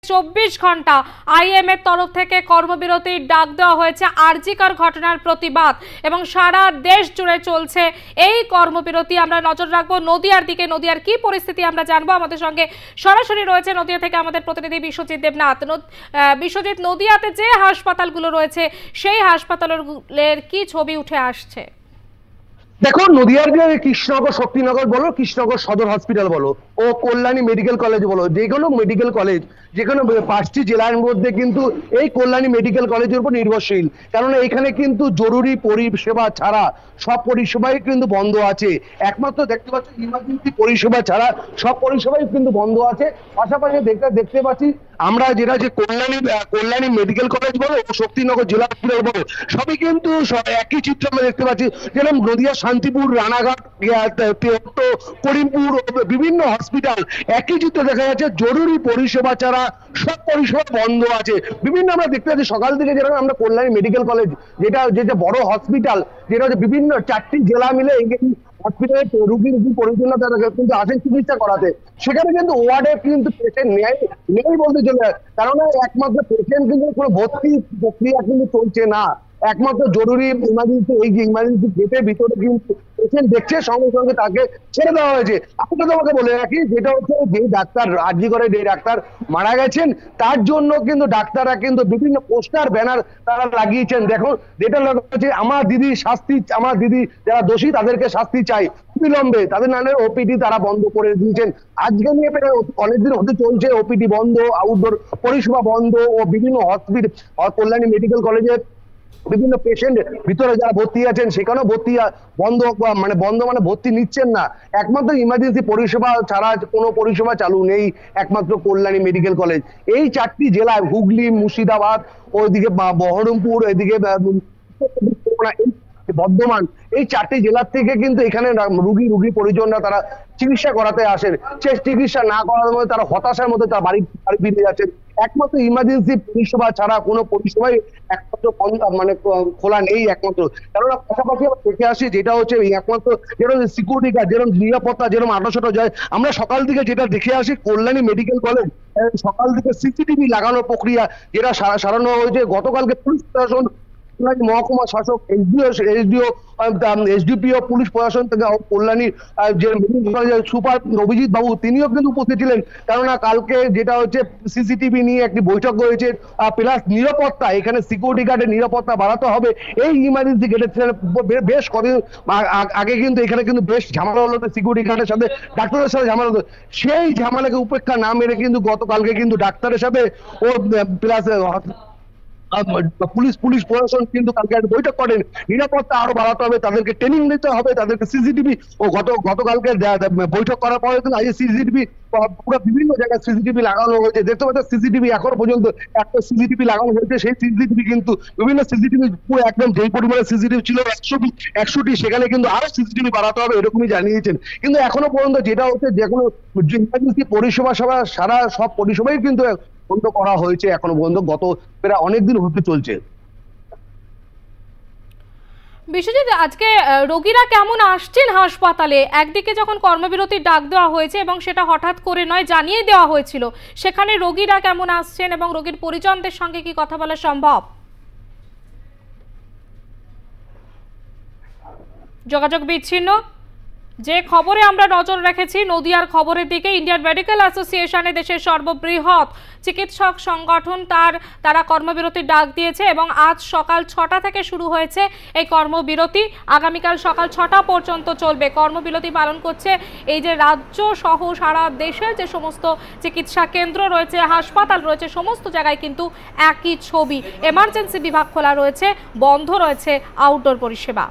24 ঘন্টা আইএম এর তরফ থেকে কর্মবিরতির ডাক দেওয়া হয়েছে আরজিকর ঘটনার প্রতিবাদ এবং সারা দেশ জুড়ে চলছে এই কর্মবিরতি। আমরা নজর রাখবো নদিয়ার দিকে, নদিয়ার কি পরিস্থিতি আমরা জানবো। আমাদের সঙ্গে সরাসরি রয়েছে নদিয়া থেকে আমাদের প্রতিনিধি বিশ্বজিৎ দেবনাথ। বিশ্বজিৎ, নদিয়াতে যে হাসপাতালগুলো রয়েছে সেই হাসপাতালের কি ছবি উঠে আসছে? দেখো, নদিয়ার যে কৃষ্ণনগর শক্তিনগর বলো, কৃষ্ণনগর সদর হসপিটাল বলো ও কল্যাণী মেডিকেল কলেজ বলো, যে কোনো মেডিকেল কলেজ যে কোনো 5টি জেলার মধ্যে কিন্তু এই কল্যাণী মেডিকেল কলেজের উপর নির্ভরশীল। কারণ এখানে কিন্তু জরুরি পরিষেবা ছাড়া সব পরিষেবাই কিন্তু বন্ধ আছে। একমাত্র দেখতে পাচ্ছি ইমার্জেন্সি পরিষেবা ছাড়া সব পরিষেবাই কিন্তু বন্ধ আছে। পাশাপাশি দেখতে পাচ্ছি আমরা যেটা যে কল্যাণী মেডিকেল কলেজ বলো ও শক্তিনগর জেলা হসপিটাল বলো, সবই কিন্তু একই চিত্র আমরা দেখতে পাচ্ছি। যেরকম নদিয়া শান্তিপুর, রানাঘাট, করিমপুর বিভিন্ন হসপিটাল একই চিত্র দেখা যাচ্ছে। জরুরি পরিষেবা ছাড়া সব পরিষেবা বন্ধ আছে। বিভিন্ন আমরা দেখতে পাচ্ছি সকাল থেকে, যেরকম আমরা কল্যাণী মেডিকেল কলেজ যেটা বড় হসপিটাল, যেটা হচ্ছে বিভিন্ন 4টি জেলা মিলে হসপিটালে রুগী পরিচালনা কিন্তু আসেন চিকিৎসা করাতে। সেখানে কিন্তু ওয়ার্ডে কিন্তু পেশেন্ট নেই বলতে চলে, কারণ একমাত্র পেশেন্ট কিন্তু কোনো ভর্তি প্রক্রিয়া কিন্তু চলছে না। একমাত্র জরুরি ইমার্জেন্সি, এই যে ইমার্জেন্সি গেটের ভিতরে কিন্তু পেশেন্ট দেখছে, সঙ্গে সঙ্গে তাকে ছেড়ে দেওয়া হয়েছে। আপনাকে তোমাকে বলে রাখি, যেটা হচ্ছে যে ডাক্তার আরজি করে যে ডাক্তার মারা গেছেন, তার জন্য কিন্তু ডাক্তাররা কিন্তু বিভিন্ন পোস্টার ব্যানার তারা লাগিয়েছেন। দেখো, যেটা হচ্ছে আমার দিদি যারা দোষী তাদেরকে শাস্তি চাই বিলম্বে, তাদের নামে ওপিডি তারা বন্ধ করে দিয়েছেন। আজকে নিয়ে অনেকদিন হতে চলছে ওপিডি বন্ধ, আউটডোর পরিষেবা বন্ধ ও বিভিন্ন হসপিটাল কল্যাণী মেডিকেল কলেজে বিভিন্ন পেশেন্ট ভিতরে যারা ভর্তি আছেন সেখানেও ভর্তি বন্ধ মানে ভর্তি নিচ্ছেন না। একমাত্র ইমার্জেন্সি পরিষেবা ছাড়া কোনো পরিষেবা চালু নেই একমাত্র কল্যাণী মেডিকেল কলেজ। এই 4টি জেলায় হুগলি, মুর্শিদাবাদ, ওইদিকে বহরমপুর, এদিকে বর্ধমান, এই 4টি জেলার থেকে কিন্তু এখানে রুগী পরিজনরা তারা চিকিৎসা করাতে আসেন। সে চিকিৎসা না করার মধ্যে তারা হতাশার মধ্যে তারা বাড়ি ফিরে যাচ্ছেন। একমাত্র ইমার্জেন্সি পরিষেবা ছাড়া কোনো পরিষেবাই একমাত্র খোলা নেই একমাত্র। কারণ পাশাপাশি আমরা দেখে আসি, যেটা হচ্ছে একমাত্র যেরকম সিকিউরিটি গার্ড, যেরকম নিরাপত্তা, যেরকম 800 যায়। আমরা সকাল থেকে যেটা দেখে আসি কল্যাণী মেডিকেল কলেজ সকাল থেকে সিসিটিভি লাগানোর প্রক্রিয়া যেটা সারানো হয়েছে। গতকালকে পুলিশ প্রশাসন, মহকুমা শাসক, এসডিপিও, পুলিশ প্রশাসন থেকে কল্যাণী যে সুপার অভিজিৎ বাবু তিনিও কিন্তু উপস্থিত ছিলেন। কেননা কালকে যেটা হচ্ছে সিসিটিভি নিয়ে একটি বৈঠক হয়েছে, প্লাস নিরাপত্তা, এখানে সিকিউরিটি গার্ডের নিরাপত্তা বাড়াতে হবে। এই ইমার্জেন্সি গেটের বেশ কদিন আগে কিন্তু এখানে কিন্তু বেশ ঝামেলা হলো সিকিউরিটি গার্ডের সাথে, ডাক্তারের সাথে ঝামেলা হতো। সেই ঝামেলাকে উপেক্ষা না মেরে কিন্তু গতকালকে কিন্তু ডাক্তারের সাথে ও প্লাস পুলিশ প্রশাসন কিন্তু কালকে একটা বৈঠক করেন। নিরাপত্তা আরো বাড়াতে হবে, তাদেরকে ট্রেনিং দিতে হবে, তাদেরকে সিসিটিভি ও গতকালকে বৈঠক করার পরে কিন্তু আজ সিসিটিভি পুরো বিভিন্ন জায়গায় সিসিটিভি লাগানো হয়েছে। দেখতে পাচ্ছেন সিসিটিভি এখনো পর্যন্ত একটা সিসিটিভি লাগানো হয়েছে। সেই সিসিটিভি কিন্তু বিভিন্ন সিসিটিভি পুরো একদম যেই পরিমাণে সিসিটিভি ছিল 100টি, সেখানে কিন্তু আরো সিসিটিভি বাড়াতে হবে এরকমই জানিয়েছেন। কিন্তু এখনো পর্যন্ত যেটা হচ্ছে যে কোনো ইমার্জেন্সি পরিষেবা সারা সব পরিষেবাই কিন্তু বন্ধ করা হয়েছে এখনো পর্যন্ত, গত প্রায় অনেকদিন হতে চলছে। বিশ্বজিৎ, আজকে রোগীরা কেমন আসছেন হাসপাতালে? একদিকে যখন কর্মবিরতির ডাক দেওয়া হয়েছে এবং সেটা হঠাৎ করে নয়, জানিয়ে দেওয়া হয়েছিল, সেখানে রোগীরা কেমন আসছেন এবং রোগীর পরিজনদের সঙ্গে কি কথা বলা সম্ভব? যোগাযোগ বিচ্ছিন্ন। যে খবরে আমরা নজর রেখেছি নদিয়ার খবরের দিকে, ইন্ডিয়ান মেডিকেল অ্যাসোসিয়েশনে দেশের সর্ববৃহৎ চিকিৎসক সংগঠন তারা কর্মবিরতির ডাক দিয়েছে এবং আজ সকাল 6টা থেকে শুরু হয়েছে এই কর্মবিরতি। আগামীকাল সকাল 6টা পর্যন্ত চলবে। কর্মবিরতি পালন করছে এই যে রাজ্য সহ সারা দেশের যে সমস্ত চিকিৎসা কেন্দ্র রয়েছে, হাসপাতাল রয়েছে, সমস্ত জায়গায় কিন্তু একই ছবি। এমার্জেন্সি বিভাগ খোলা রয়েছে, বন্ধ রয়েছে আউটডোর পরিষেবা।